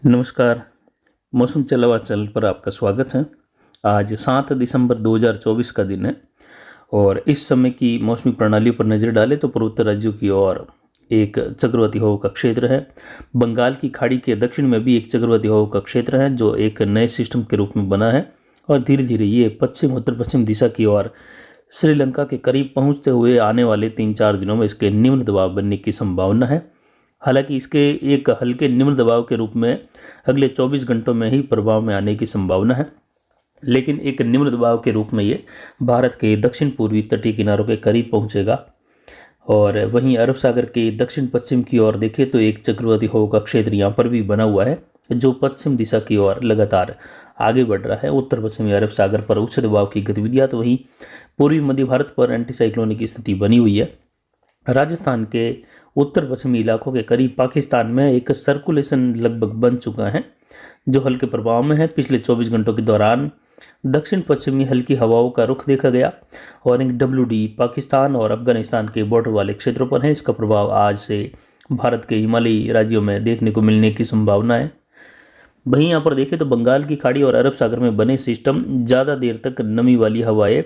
नमस्कार। मौसम चला चल पर आपका स्वागत है। आज 7 दिसंबर 2024 का दिन है और इस समय की मौसमी प्रणाली पर नज़र डालें तो पूर्वोत्तर राज्यों की ओर एक चक्रवाती हवा का क्षेत्र है। बंगाल की खाड़ी के दक्षिण में भी एक चक्रवाती हवा का क्षेत्र है जो एक नए सिस्टम के रूप में बना है और धीरे धीरे ये पश्चिम उत्तर पश्चिम दिशा की ओर श्रीलंका के करीब पहुंचते हुए आने वाले 3-4 दिनों में इसके निम्न दबाव बनने की संभावना है। हालांकि इसके एक हल्के निम्न दबाव के रूप में अगले 24 घंटों में ही प्रभाव में आने की संभावना है, लेकिन एक निम्न दबाव के रूप में ये भारत के दक्षिण पूर्वी तटीय किनारों के करीब पहुंचेगा। और वहीं अरब सागर के दक्षिण पश्चिम की ओर देखें तो एक चक्रवाती हवा का क्षेत्र यहाँ पर भी बना हुआ है जो पश्चिम दिशा की ओर लगातार आगे बढ़ रहा है। उत्तर पश्चिमी अरब सागर पर उच्च दबाव की गतिविधियाँ तो वहीं पूर्वी मध्य भारत पर एंटी साइक्लोनिक की स्थिति बनी हुई है। राजस्थान के उत्तर पश्चिमी इलाकों के करीब पाकिस्तान में एक सर्कुलेशन लगभग बन चुका है जो हल्के प्रभाव में है। पिछले 24 घंटों के दौरान दक्षिण पश्चिमी हल्की हवाओं का रुख देखा गया और एक WD पाकिस्तान और अफगानिस्तान के बॉर्डर वाले क्षेत्रों पर है। इसका प्रभाव आज से भारत के हिमालयी राज्यों में देखने को मिलने की संभावना है। वहीं यहाँ पर देखें तो बंगाल की खाड़ी और अरब सागर में बने सिस्टम ज़्यादा देर तक नमी वाली हवाएं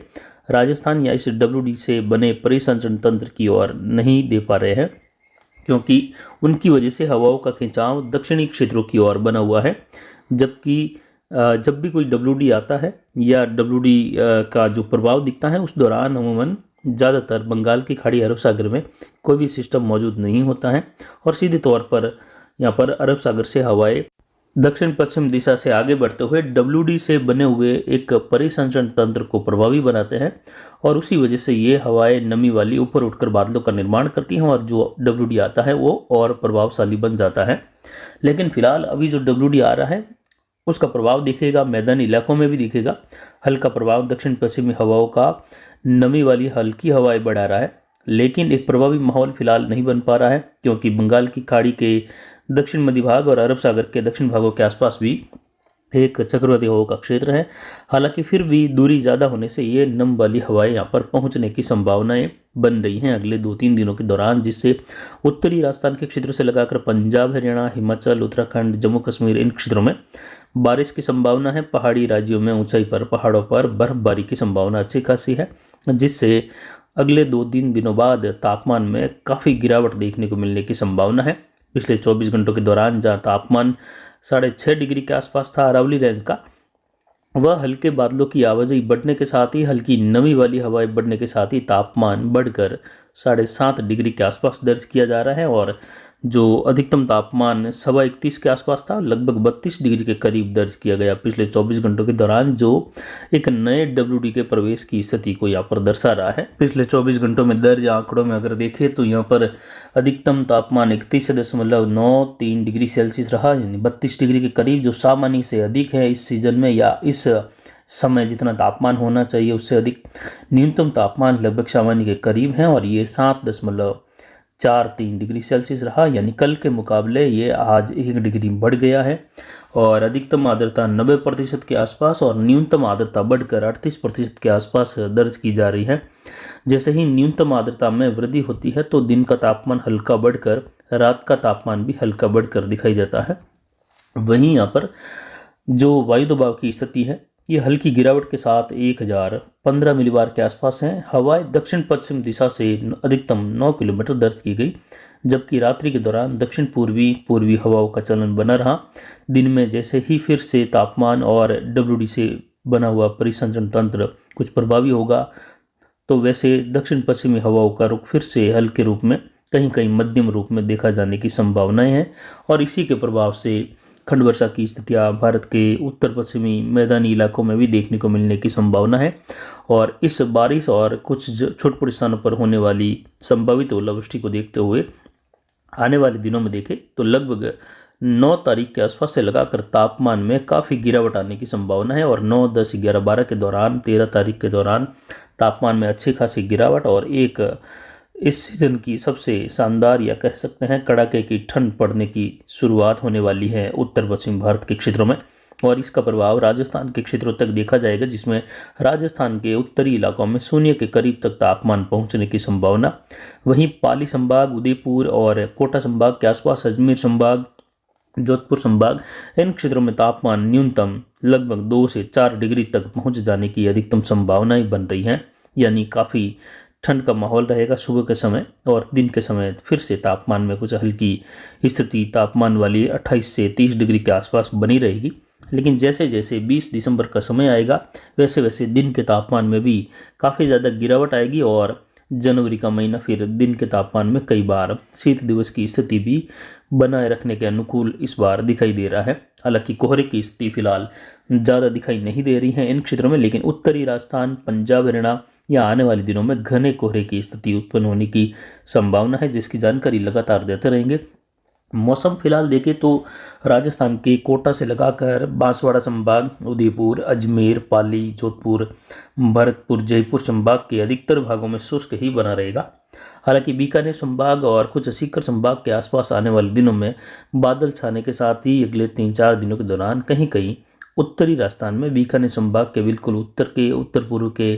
राजस्थान या इस WD से बने परिसंचरण तंत्र की ओर नहीं दे पा रहे हैं, क्योंकि उनकी वजह से हवाओं का खिंचाव दक्षिणी क्षेत्रों की ओर बना हुआ है। जबकि जब भी कोई WD आता है या WD का जो प्रभाव दिखता है उस दौरान अमूमन ज़्यादातर बंगाल की खाड़ी अरब सागर में कोई भी सिस्टम मौजूद नहीं होता है और सीधे तौर पर यहाँ पर अरब सागर से हवाएं दक्षिण पश्चिम दिशा से आगे बढ़ते हुए WD से बने हुए एक परिसंचरण तंत्र को प्रभावी बनाते हैं और उसी वजह से ये हवाएं नमी वाली ऊपर उठकर बादलों का निर्माण करती हैं और जो WD आता है वो और प्रभावशाली बन जाता है। लेकिन फिलहाल अभी जो WD आ रहा है उसका प्रभाव दिखेगा, मैदानी इलाकों में भी दिखेगा। हल्का प्रभाव दक्षिण पश्चिमी हवाओं का नमी वाली हल्की हवाएं बढ़ा रहा है, लेकिन एक प्रभावी माहौल फिलहाल नहीं बन पा रहा है क्योंकि बंगाल की खाड़ी के दक्षिण मध्य भाग और अरब सागर के दक्षिण भागों के आसपास भी एक चक्रवाती हवा का क्षेत्र है। हालांकि फिर भी दूरी ज़्यादा होने से ये नम वाली हवाएं यहाँ पर पहुँचने की संभावनाएं बन रही हैं अगले 2-3 दिनों के दौरान, जिससे उत्तरी राजस्थान के क्षेत्रों से लगाकर पंजाब, हरियाणा, हिमाचल, उत्तराखंड, जम्मू कश्मीर इन क्षेत्रों में बारिश की संभावना है। पहाड़ी राज्यों में ऊंचाई पर पहाड़ों पर बर्फबारी की संभावना अच्छी खासी है, जिससे अगले 2-3 दिनों बाद तापमान में काफ़ी गिरावट देखने को मिलने की संभावना है। पिछले 24 घंटों के दौरान जहाँ तापमान 6.5 डिग्री के आसपास था अरावली रेंज का, वह हल्के बादलों की आवाजाही बढ़ने के साथ ही हल्की नमी वाली हवाएं बढ़ने के साथ ही तापमान बढ़कर 7.5 डिग्री के आसपास दर्ज किया जा रहा है और जो अधिकतम तापमान 31.25 के आसपास था लगभग 32 डिग्री के करीब दर्ज किया गया पिछले 24 घंटों के दौरान, जो एक नए WD के प्रवेश की स्थिति को यहाँ पर दर्शा रहा है। पिछले 24 घंटों में दर्ज आंकड़ों में अगर देखें तो यहाँ पर अधिकतम तापमान 31.93 डिग्री सेल्सियस रहा, यानी 32 डिग्री के करीब, जो सामान्य से अधिक है इस सीजन में या इस समय जितना तापमान होना चाहिए उससे अधिक। न्यूनतम तापमान लगभग सामान्य के करीब है और ये 7.43 डिग्री सेल्सियस रहा, यानी कल के मुकाबले ये आज 1 डिग्री बढ़ गया है। और अधिकतम आर्द्रता 90% के आसपास और न्यूनतम आर्द्रता बढ़कर 38% के आसपास दर्ज की जा रही है। जैसे ही न्यूनतम आर्द्रता में वृद्धि होती है तो दिन का तापमान हल्का बढ़कर रात का तापमान भी हल्का बढ़कर दिखाई देता है। वहीं यहाँ पर जो वायु दबाव की स्थिति है ये हल्की गिरावट के साथ 1015 मिलीबार के आसपास है। हवाएं दक्षिण पश्चिम दिशा से अधिकतम 9 किलोमीटर दर्ज की गई, जबकि रात्रि के दौरान दक्षिण पूर्वी हवाओं का चलन बना रहा। दिन में जैसे ही फिर से तापमान और WD से बना हुआ परिसंचरण तंत्र कुछ प्रभावी होगा तो वैसे दक्षिण पश्चिमी हवाओं का रुख फिर से हल्के रूप में कहीं कहीं मध्यम रूप में देखा जाने की संभावनाएं हैं और इसी के प्रभाव से खंड वर्षा की स्थितियाँ भारत के उत्तर पश्चिमी मैदानी इलाकों में भी देखने को मिलने की संभावना है। और इस बारिश और कुछ छोटे स्थानों पर होने वाली संभावित ओलावृष्टि को देखते हुए आने वाले दिनों में देखें तो लगभग 9 तारीख के आसपास से लगाकर तापमान में काफ़ी गिरावट आने की संभावना है और 9, 10, 11, 12 के दौरान 13 तारीख के दौरान तापमान में अच्छी खासी गिरावट और एक इस सीजन की सबसे शानदार या कह सकते हैं कड़ाके की ठंड पड़ने की शुरुआत होने वाली है उत्तर पश्चिम भारत के क्षेत्रों में। और इसका प्रभाव राजस्थान के क्षेत्रों तक देखा जाएगा, जिसमें राजस्थान के उत्तरी इलाकों में शून्य के करीब तक तापमान पहुंचने की संभावना। वहीं पाली संभाग, उदयपुर और कोटा संभाग के आसपास, अजमेर संभाग जोधपुर संभाग, इन क्षेत्रों में तापमान न्यूनतम लगभग 2 से 4 डिग्री तक पहुंच जाने की अधिकतम संभावनाएं बन रही हैं। यानी काफ़ी ठंड का माहौल रहेगा सुबह के समय, और दिन के समय फिर से तापमान में कुछ हल्की स्थिति तापमान वाली 28 से 30 डिग्री के आसपास बनी रहेगी। लेकिन जैसे जैसे 20 दिसंबर का समय आएगा वैसे वैसे दिन के तापमान में भी काफ़ी ज़्यादा गिरावट आएगी, और जनवरी का महीना फिर दिन के तापमान में कई बार शीत दिवस की स्थिति भी बनाए रखने के अनुकूल इस बार दिखाई दे रहा है। हालांकि कोहरे की स्थिति फिलहाल ज़्यादा दिखाई नहीं दे रही है इन क्षेत्रों में, लेकिन उत्तरी राजस्थान, पंजाब, हरियाणा या आने वाले दिनों में घने कोहरे की स्थिति उत्पन्न होने की संभावना है, जिसकी जानकारी लगातार देते रहेंगे। मौसम फिलहाल देखें तो राजस्थान के कोटा से लगाकर बांसवाड़ा संभाग, उदयपुर, अजमेर, पाली, जोधपुर, भरतपुर, जयपुर संभाग के अधिकतर भागों में शुष्क ही बना रहेगा। हालांकि बीकानेर संभाग और कुछ सीकर संभाग के आसपास आने वाले दिनों में बादल छाने के साथ ही अगले 3-4 दिनों के दौरान कहीं कहीं उत्तरी राजस्थान में बीकानेर संभाग के बिल्कुल उत्तर पूर्व के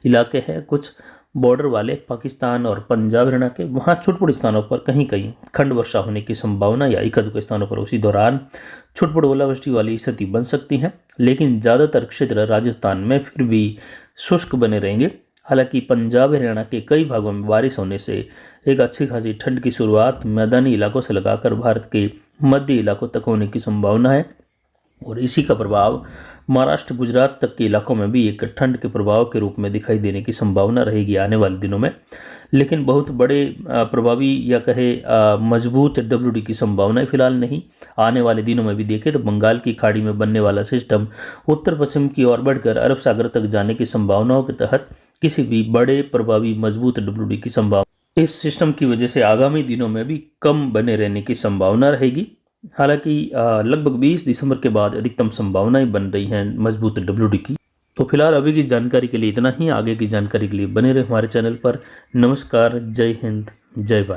इलाके हैं, कुछ बॉर्डर वाले पाकिस्तान और पंजाब, हरियाणा के, वहाँ छुटपुट स्थानों पर कहीं कहीं खंड वर्षा होने की संभावना या एक आध स्थानों पर उसी दौरान छुटपुट ओलावृष्टि वाली स्थिति बन सकती है। लेकिन ज़्यादातर क्षेत्र राजस्थान में फिर भी शुष्क बने रहेंगे। हालांकि पंजाब, हरियाणा के कई भागों में बारिश होने से एक अच्छी खासी ठंड की शुरुआत मैदानी इलाकों से लगाकर भारत के मध्य इलाकों तक होने की संभावना है, और इसी का प्रभाव महाराष्ट्र, गुजरात तक के इलाकों में भी एक ठंड के प्रभाव के रूप में दिखाई देने की संभावना रहेगी आने वाले दिनों में। लेकिन बहुत बड़े प्रभावी या कहे मजबूत WD की संभावनाएं फिलहाल नहीं। आने वाले दिनों में भी देखें तो बंगाल की खाड़ी में बनने वाला सिस्टम उत्तर पश्चिम की ओर बढ़कर अरब सागर तक जाने की संभावनाओं के तहत किसी भी बड़े प्रभावी मजबूत WD की संभावना इस सिस्टम की वजह से आगामी दिनों में भी कम बने रहने की संभावना रहेगी। हालांकि लगभग 20 दिसंबर के बाद अधिकतम संभावनाएं बन रही हैं मजबूत WD की। तो फिलहाल अभी की जानकारी के लिए इतना ही। आगे की जानकारी के लिए बने रहे हमारे चैनल पर। नमस्कार, जय हिंद, जय भारत।